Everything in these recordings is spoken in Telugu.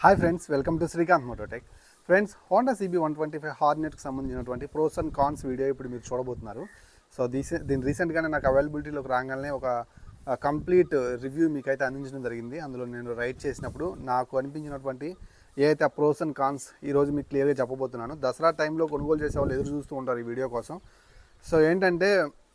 Hi friends, welcome to Srikanth Mototech. Friends, Honda CB 125 హార్నెట్కి సంబంధించినటువంటి ప్రోస్ అండ్ కాన్స్ వీడియో ఇప్పుడు మీరు చూడబోతున్నారు. సో దీని రీసెంట్గానే నాకు అవైలబిలిటీలోకి రాగానే ఒక కంప్లీట్ రివ్యూ మీకైతే అందించడం జరిగింది. అందులో నేను రైడ్ చేసినప్పుడు నాకు అనిపించినటువంటి ఏదైతే ఆ ప్రోస్ అండ్ కాన్స్ ఈరోజు మీకు క్లియర్గా చెప్పబోతున్నాను. దసరా టైంలో కొనుగోలు చేసే వాళ్ళు ఎదురు చూస్తూ ఉంటారు ఈ వీడియో కోసం. సో ఏంటంటే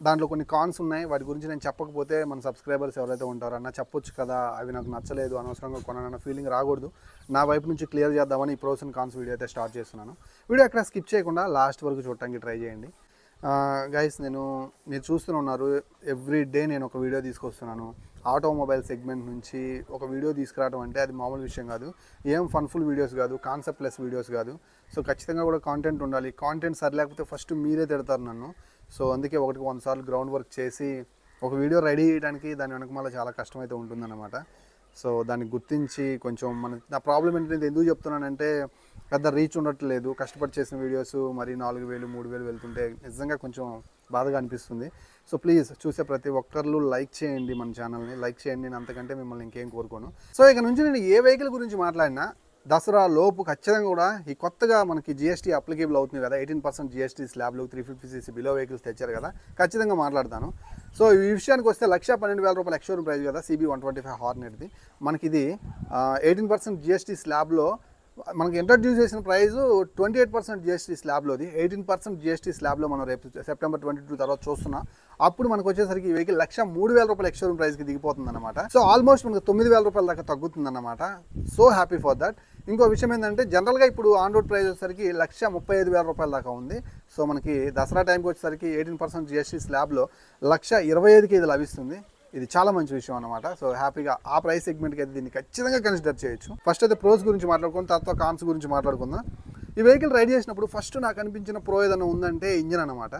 దాంట్లో కొన్ని కాన్స్ ఉన్నాయి, వాటి గురించి నేను చెప్పకపోతే మన సబ్స్క్రైబర్స్ ఎవరైతే ఉంటారో అన్న చెప్పొచ్చు కదా, అవి నాకు నచ్చలేదు, అనవసరంగా కొనాలన్న ఫీలింగ్ రాకూడదు. నా వైపు నుంచి క్లియర్ చేద్దామని ఈ ప్రోస్ అండ్ కాన్స్ వీడియో అయితే స్టార్ట్ చేస్తున్నాను. వీడియో అక్కడ స్కిప్ చేయకుండా లాస్ట్ వరకు చూడటానికి ట్రై చేయండి. గైస్, మీరు చూస్తూనే ఉన్నారు, ఎవ్రీ డే నేను ఒక వీడియో తీసుకొస్తున్నాను. ఆటోమొబైల్ సెగ్మెంట్ నుంచి ఒక వీడియో తీసుకురావడం అంటే అది మామూలు విషయం కాదు. ఏం ఫన్ఫుల్ వీడియోస్ కాదు, కాన్సెప్ట్ లెస్ వీడియోస్ కాదు. సో ఖచ్చితంగా కూడా కాంటెంట్ ఉండాలి. కాంటెంట్ సరిలేకపోతే ఫస్ట్ మీరే తిడతారు నన్ను. సో అందుకే ఒకటికి 100 సార్లు గ్రౌండ్ వర్క్ చేసి ఒక వీడియో రెడీ చేయడానికి దాని వెనకమాల చాలా కష్టమైతే ఉంటుందన్నమాట. సో దాన్ని గుర్తించి కొంచెం నా ప్రాబ్లం ఏంటంటే ఎందుకు చెప్తున్నానంటే, పెద్ద రీచ్ ఉండట్లేదు. కష్టపడి చేసిన వీడియోస్ మరి 4,000 3,000 వెళ్తుంటే నిజంగా కొంచెం బాధగా అనిపిస్తుంది. సో ప్లీజ్ చూసే ప్రతి ఒక్కరు లైక్ చేయండి, మన ఛానల్ని లైక్ చేయండి. నేను అంతకంటే మిమ్మల్ని ఇంకేం కోరుకోను. సో ఇక నుంచి నేను ఏ వెహికల్ గురించి మాట్లాడినా దసరా లోపు ఖచ్చితంగా కూడా ఈ కొత్తగా మనకి GST అప్లికేబుల్ అవుతుంది కదా, 18% GST స్లాబ్లు 350cc బిలో వెహికల్స్ తెచ్చారు కదా, ఖచ్చితంగా మాట్లాడతాను. సో ఈ విషయానికి వస్తే 1,12,000 రూపాయలు ఎక్స్‌షోరూమ్ ప్రైస్ కదా CB 125 హార్నెట్ది. మనకి ఇది 18% GST స్లాబ్లో మనకి ఇంట్రడ్యూస్ చేసిన ప్రైస్ 28% GST స్లాబ్లోది, 18% GST స్లాబ్లో మనం రేపు సెప్టెంబర్ 22 తర్వాత చూస్తున్నాం. అప్పుడు మనకు వచ్చేసరికి ఈ వెహికల్ 1,03,000 రూపాయలు ఎక్స్‌షోరూమ్ ప్రైస్కి దిగిపోతుంది అనమాట. సో ఆల్మోస్ట్ మనకు 9,000 రూపాయల దాకా తగ్గుతుంది అనమాట. So happy for that. ఇంకో విషయం ఏంటంటే, జనరల్గా ఇప్పుడు ఆన్ రోడ్ ప్రైస్ వచ్చేసరికి 1,35,000 రూపాయల దాకా ఉంది. సో మనకి దసరా టైంకి వచ్చేసరికి 18% GST స్లాబ్లో 1,25,000కి ఇది లభిస్తుంది. ఇది చాలా మంచి విషయం అనమాట. సో హ్యాపీగా ఆ ప్రైస్ సెగ్మెంట్కి అయితే దీన్ని ఖచ్చితంగా కన్సిడర్ చేయొచ్చు. ఫస్ట్ అయితే ప్రోస్ గురించి మాట్లాడుకుందాం, తర్వాత కాన్స్ గురించి మాట్లాడుకుందాం. ఈ వెహికల్ రైడ్ చేసినప్పుడు ఫస్ట్ నాకు అనిపించిన ప్రో ఏదైనా ఉందంటే ఇంజిన్ అనమాట.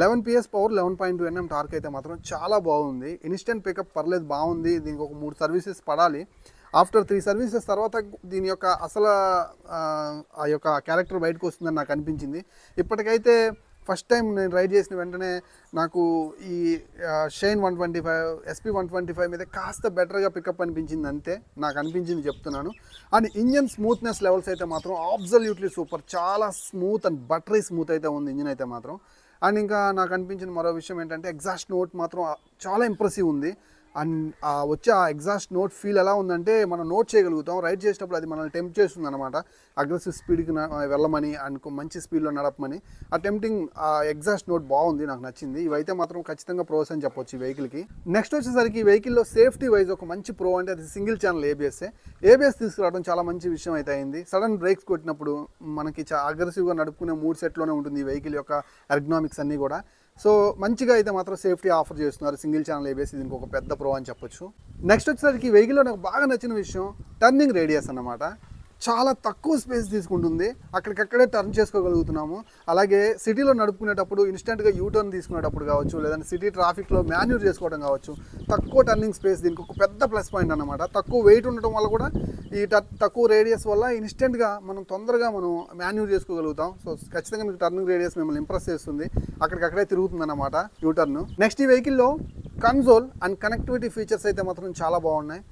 11 PS పవర్, 11.2 Nm టార్క్ అయితే మాత్రం చాలా బాగుంది. ఇన్స్టెంట్ పికప్ పర్లేదు, బాగుంది. దీనికి ఒక 3 సర్వీసెస్ పడాలి. ఆఫ్టర్ 3 సర్వీసెస్ తర్వాత దీని యొక్క అసలు ఆ యొక్క క్యారెక్టర్ బయటకు వస్తుందని నాకు అనిపించింది. ఇప్పటికైతే ఫస్ట్ టైం నేను రైడ్ చేసిన వెంటనే నాకు ఈ షైన్ 125 SP 125 మీద కాస్త బెటర్గా పికప్ అనిపించింది, అంతే నాకు అనిపించింది చెప్తున్నాను. అండ్ ఇంజన్ స్మూత్నెస్ లెవెల్స్ అయితే మాత్రం అబ్సల్యూట్లీ సూపర్, చాలా స్మూత్ అండ్ బటరీ స్మూత్ అయితే ఉంది ఇంజిన్ అయితే మాత్రం. అండ్ ఇంకా నాకు అనిపించిన మరో విషయం ఏంటంటే, ఎగ్జాస్ట్ నోట్ మాత్రం చాలా ఇంప్రెసివ్ ఉంది. అండ్ వచ్చే ఆ ఎగ్జాస్ట్ నోట్ ఫీల్ ఎలా ఉందంటే, మనం నోట్ చేయగలుగుతాం. రైడ్ చేసేటప్పుడు అది మనల్ని టెంప్ట్ చేస్తుంది అనమాట, అగ్రెసివ్ స్పీడ్కి వెళ్ళమని అండ్ మంచి స్పీడ్లో నడపమని. ఆ టెంప్టింగ్ ఆ ఎగ్జాస్ట్ నోట్ బాగుంది, నాకు నచ్చింది. ఇవైతే మాత్రం ఖచ్చితంగా ప్రోస్ అని చెప్పొచ్చు ఈ వెహికల్కి. నెక్స్ట్ వచ్చేసరికి ఈ వెహికల్లో సేఫ్టీ వైజ్ ఒక మంచి ప్రో అంటే అది సింగిల్ ఛానల్ ఏబిఎస్ తీసుకురావడం చాలా మంచి విషయం అయితే అయింది. సడన్ బ్రేక్స్ కొట్టినప్పుడు మనకి అగ్రెసివ్గా నడుపుకునే మూడ్ సెట్లోనే ఉంటుంది ఈ వెహికల్ యొక్క ఎర్గనామిక్స్ అన్నీ కూడా. సో మంచిగా అయితే మాత్రం సేఫ్టీ ఆఫర్ చేస్తున్నారు సింగిల్ ఛానల్ ఏబిఎస్. దీనికి ఒక పెద్ద ప్రో అని చెప్పొచ్చు. నెక్స్ట్ వచ్చేసరికి ఈ వెహికల్లో నాకు బాగా నచ్చిన విషయం టర్నింగ్ రేడియస్ అన్నమాట. చాలా తక్కువ స్పేస్ తీసుకుంటుంది, అక్కడికక్కడే టర్న్ చేసుకోగలుగుతున్నాము. అలాగే సిటీలో నడుపుకునేటప్పుడు ఇన్స్టెంట్గా యూటర్న్ తీసుకునేటప్పుడు కావచ్చు, లేదంటే సిటీ ట్రాఫిక్లో మాన్యూర్ చేసుకోవడం కావచ్చు, తక్కువ టర్నింగ్ స్పేస్ దీనికి ఒక పెద్ద ప్లస్ పాయింట్ అన్నమాట. తక్కువ వెయిట్ ఉండటం వల్ల కూడా ఈ తక్కువ రేడియస్ వల్ల ఇన్స్టెంట్గా మనం తొందరగా మనం మాన్యూర్ చేసుకోగలుగుతాం. సో ఖచ్చితంగా మీకు టర్నింగ్ రేడియస్ మిమ్మల్ని ఇంప్రెస్ చేస్తుంది, అక్కడికక్కడే తిరుగుతుంది అన్నమాట యూటర్న్. నెక్స్ట్ ఈ వెహికల్లో కన్సోల్ అండ్ కనెక్టివిటీ ఫీచర్స్ అయితే మాత్రం చాలా బాగున్నాయి.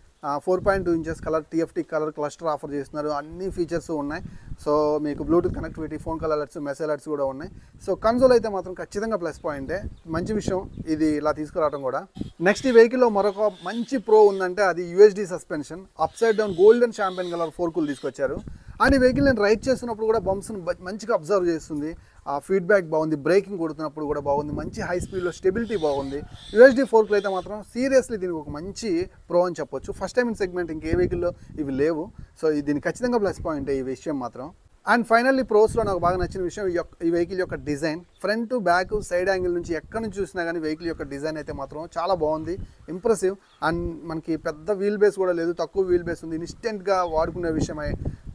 4.2 inches colour TFT colour cluster offer చేస్తున్నారు, అన్ని ఫీచర్స్ ఉన్నాయి. సో మీకు Bluetooth connectivity, phone call alerts, message alerts కూడా ఉన్నాయి. సో కన్సోల్ అయితే మాత్రం ఖచ్చితంగా ప్లస్ పాయింటే, మంచి విషయం ఇది ఇలా తీసుకురావడం కూడా. నెక్స్ట్ ఈ వెహికల్లో మరొక మంచి ప్రో ఉందంటే అది USD suspension. Up side down golden champagne colour ఫోర్కులు తీసుకొచ్చారు. అండ్ ఈ వెహికల్ నేను రైడ్ చేస్తున్నప్పుడు కూడా బంప్స్ని మంచిగా అబ్జర్వ్ చేస్తుంది. ఆ ఫీడ్బ్యాక్ బాగుంది, బ్రేకింగ్ కొడుతున్నప్పుడు కూడా బాగుంది, మంచి హై స్పీడ్లో స్టెబిలిటీ బాగుంది. USD ఫోర్కులు అయితే మాత్రం సీరియస్లీ దీనికి ఒక మంచి ప్రో అని చెప్పొచ్చు. ఫస్ట్ టైం ఇన్ సెగ్మెంట్ ఇంకే వెహికల్లో ఇవి లేవు. సో దీనికి ఖచ్చితంగా ప్లస్ పాయింట్ ఈ విషయం మాత్రం. అండ్ ఫైనల్లీ ప్రోస్లో నాకు బాగా నచ్చిన విషయం ఈ వెహికల్ యొక్క design. Front, back, side angle నుంచి ఎక్కడి నుంచి చూసినా కానీ వెహికల్ యొక్క డిజైన్ అయితే మాత్రం చాలా బాగుంది, ఇంప్రెసివ్. అండ్ మనకి పెద్ద వీల్ బేస్ కూడా లేదు, తక్కువ వీల్ బేస్ ఉంది, ఇన్స్టెంట్గా వాడుకునే విషయమే.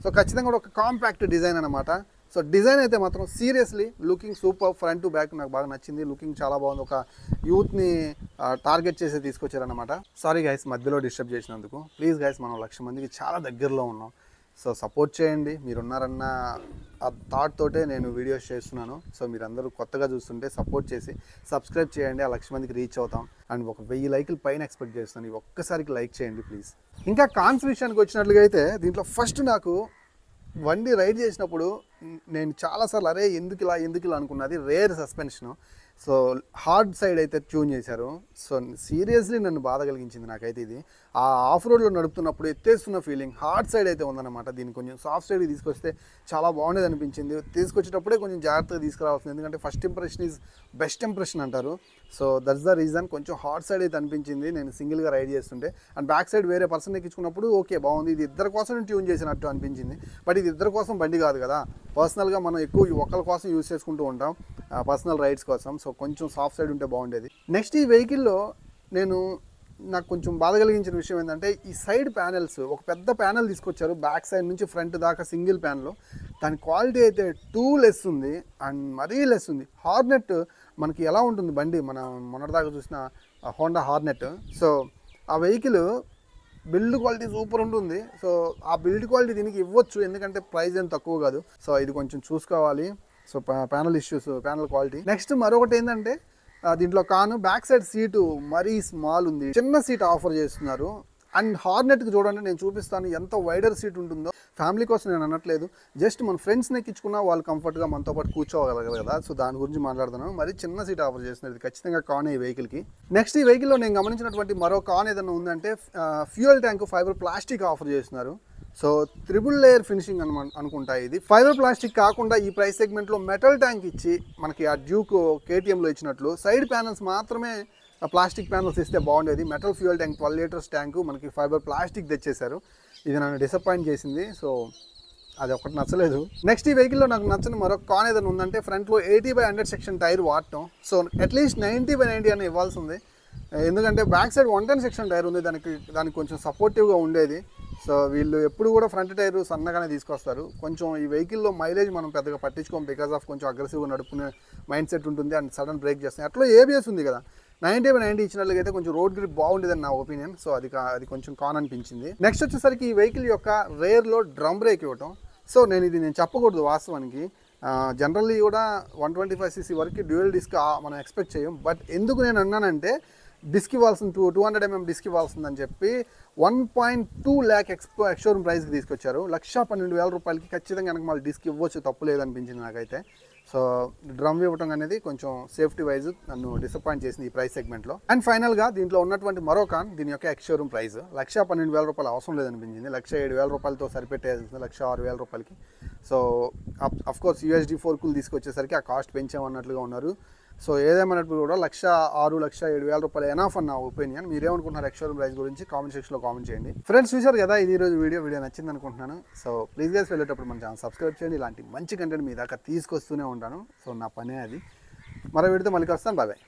సో ఖచ్చితంగా కూడా ఒక కాంపాక్ట్ డిజైన్ అనమాట. సో డిజైన్ అయితే మాత్రం seriously looking super. Front to back నాకు బాగా నచ్చింది, లుకింగ్ చాలా బాగుంది. ఒక యూత్ని టార్గెట్ చేసి తీసుకొచ్చారనమాట. సారీ గైస్ మధ్యలో డిస్టర్బ్ చేసినందుకు. ప్లీజ్ గైస్, మనం 1,00,000 మందికి చాలా దగ్గరలో ఉన్నాం. సో సపోర్ట్ చేయండి, మీరున్నారన్న ఆ థాట్ తోటే నేను వీడియోస్ చేస్తున్నాను. సో మీరందరూ కొత్తగా చూస్తుంటే సపోర్ట్ చేసి సబ్స్క్రైబ్ చేయండి, ఆ 1,00,000 మందికి రీచ్ అవుతాం. అండ్ ఒక 1000 లైకులు పైన ఎక్స్పెక్ట్ చేస్తున్నాను. ఒక్కసారికి లైక్ చేయండి ప్లీజ్. ఇంకా కాన్స్ విషయానికి వచ్చినట్లుగా అయితే దీంట్లో ఫస్ట్ నాకు బండి రైడ్ చేసినప్పుడు నేను చాలాసార్లు అరే ఎందుకు ఇలా అనుకున్నది rare suspension. So hard side అయితే ట్యూన్ చేశారు. సో సీరియస్లీ నన్ను బాధ కలిగించింది నాకైతే ఇది. ఆ ఆఫ్ రోడ్లో నడుపుతున్నప్పుడు ఎత్తేస్తున్న ఫీలింగ్ హార్డ్ సైడ్ అయితే ఉందన్నమాట. దీన్ని కొంచెం సాఫ్ట్ సైడ్కి తీసుకొస్తే చాలా బాగుండేది అనిపించింది. తీసుకొచ్చేటప్పుడే కొంచెం జాగ్రత్తగా తీసుకురావాల్సింది, ఎందుకంటే first impression is best impression అంటారు. సో దట్స్ ద రీజన్ కొంచెం హార్డ్ సైడ్ అయితే అనిపించింది నేను సింగిల్గా రైడ్ చేస్తుంటే. అండ్ బ్యాక్ సైడ్ వేరే పర్సన్ ఎక్కించుకున్నప్పుడు ఓకే బాగుంది, ఇది ఇద్దరి కోసం నేను ట్యూన్ చేసినట్టు అనిపించింది. బట్ ఇది ఇద్దరి కోసం బండి కాదు కదా, పర్సనల్గా మనం ఎక్కువ ఒకరి కోసం యూజ్ చేసుకుంటూ ఉంటాం పర్సనల్ రైడ్స్ కోసం. సో కొంచెం సాఫ్ట్ సైడ్ ఉంటే బాగుండేది. నెక్స్ట్ ఈ వెహికల్లో నాకు కొంచెం బాధ కలిగించిన విషయం ఏంటంటే ఈ సైడ్ ప్యానెల్స్, ఒక పెద్ద ప్యానెల్ తీసుకొచ్చారు బ్యాక్ సైడ్ నుంచి ఫ్రంట్ దాకా సింగిల్ ప్యానెల్. దాని క్వాలిటీ అయితే టూ లెస్ ఉంది అండ్ మరీ లెస్ ఉంది. హార్నెట్ మనకి ఎలా ఉంటుంది బండి, మనం మొన్నటిదాకా చూసిన హోండా హార్నెట్. సో ఆ వెహికల్ బిల్డ్ క్వాలిటీ సూపర్ ఉంటుంది. సో ఆ బిల్డ్ క్వాలిటీ దీనికి ఇవ్వచ్చు, ఎందుకంటే ప్రైస్ ఏం తక్కువ కాదు. సో ఇది కొంచెం చూసుకోవాలి. So panel issues, panel quality. Next మరొకటి ఏంటంటే దీంట్లో బ్యాక్ సైడ్ సీటు మరీ స్మాల్ ఉంది, చిన్న సీట్ ఆఫర్ చేస్తున్నారు. అండ్ హార్నెట్కి చూడండి, నేను చూపిస్తాను ఎంత వైడర్ సీట్ ఉంటుందో. ఫ్యామిలీ కోసం నేను అనట్లేదు, జస్ట్ మన ఫ్రెండ్స్ని ఎక్కించుకున్నా వాళ్ళు కంఫర్ట్గా మనతో పాటు కూర్చోగలరు కదా. సో దాని గురించి మాట్లాడుతున్నాను. మరి చిన్న సీట్ ఆఫర్ చేస్తున్నారు, ఇది ఖచ్చితంగా కానే ఈ వెహికల్కి. నెక్స్ట్ ఈ వెహికల్లో నేను గమనించినటువంటి మరో కాన్ ఏదైనా ఉందంటే fuel tank fibre plastic offer చేస్తున్నారు. సో త్రిబుల్ లేయర్ ఫినిషింగ్ అనుకుంటా ఇది. ఫైబర్ ప్లాస్టిక్ కాకుండా ఈ ప్రైస్ సెగ్మెంట్లో మెటల్ ట్యాంక్ ఇచ్చి మనకి ఆ డ్యూక్ కేటీఎంలో ఇచ్చినట్లు సైడ్ ప్యానల్స్ మాత్రమే ప్లాస్టిక్ ప్యానల్స్ ఇస్తే బాగుండేది. Metal fuel tank 12 litres tank మనకి ఫైబర్ ప్లాస్టిక్ తెచ్చేశారు. ఇది నన్ను డిసప్పాయింట్ చేసింది. సో అది ఒకటి నచ్చలేదు. నెక్స్ట్ ఈ వెహికల్లో నాకు నచ్చని మరొక కాన్ ఏదైనా ఉందంటే ఫ్రంట్లో 80/100 సెక్షన్ టైర్ వాడటం. సో అట్లీస్ట్ 90/90 అని ఇవ్వాల్సి ఉంది, ఎందుకంటే బ్యాక్ సైడ్ 110 సెక్షన్ టైర్ ఉంది, దానికి కొంచెం సపోర్టివ్గా ఉండేది. సో వీళ్ళు ఎప్పుడు కూడా ఫ్రంట్ టైర్ సన్నగానే తీసుకొస్తారు. కొంచెం ఈ వెహికల్లో మైలేజ్ మనం పెద్దగా పట్టించుకోం, బికాస్ ఆఫ్ కొంచెం అగ్రెసివ్గా నడుపుకునే మైండ్ సెట్ ఉంటుంది అండ్ సడన్ బ్రేక్ చేస్తాయి. అట్లా ఏబిఎస్ ఉంది కదా, 90/90 ఇచ్చినట్లయితే అయితే కొంచెం రోడ్ గ్రిప్ బాగుండేదని నా ఒపీనియన్. సో అది కొంచెం కాన్ అనిపించింది. నెక్స్ట్ వచ్చేసరికి ఈ వెహికల్ యొక్క రేర్లో డ్రమ్ బ్రేక్ ఇవ్వటం. సో నేను చెప్పకూడదు వాస్తవానికి, జనరల్లీ కూడా 125cc వరకు డ్యూయల్ డిస్క్ మనం ఎక్స్పెక్ట్ చేయం. బట్ ఎందుకు నేను అన్నానంటే డిస్క్ ఇవ్వాల్సింది 200 mm డిస్క్ ఇవ్వాల్సిందని చెప్పి 1.2 lakh ఎక్స్షోరూమ్ ప్రైస్కి తీసుకొచ్చారు. 1,12,000 రూపాయలకి ఖచ్చితంగా కనుక మళ్ళీ డిస్క్ ఇవ్వచ్చు, తప్పు లేదనిపించింది నాకైతే. సో డ్రమ్ ఇవ్వటం అనేది కొంచెం సేఫ్టీ వైజ్ నన్ను డిసప్పాయింట్ చేసింది ఈ ప్రైస్ సెగ్మెంట్లో. అండ్ ఫైనల్గా దీంట్లో ఉన్నటువంటి మరో కాన్, దీని యొక్క ఎక్స్షోరూమ్ ప్రైస్ 1,12,000 రూపాయలు అవసరం లేదనిపించింది. 1,07,000 రూపాయలతో సరిపెట్టేయాల్సింది 1,06,000 రూపాయలకి. సో అఫ్కోర్స్ USD4 తీసుకొచ్చేసరికి ఆ కాస్ట్ పెంచామన్నట్లుగా ఉన్నారు. సో ఏదేమన్నట్టు కూడా 1,06,000 1,07,000 రూపాయలు ఎనాఫ్ అన్న ఒపీనియన్. మీరేమనుకుంటున్నారు ఎక్స్షోరూమ్ ప్రైస్ గురించి కామెంట్ సెక్షన్లో కామెంట్ చేయండి. ఫ్రెండ్స్ చూశారు కదా, ఇది ఈరోజు వీడియో నచ్చింది అనుకుంటున్నాను. సో ప్లీజ్ గైస్ వెళ్ళేటప్పుడు మన ఛానల్ సబ్స్క్రైబ్ చేయండి. ఇలాంటి మంచి కంటెంట్ మీ దాకా తీసుకొస్తూనే ఉంటాను. సో నా పనే అది. మరో వీడియోతో మళ్ళీ వస్తాను. బాయ్.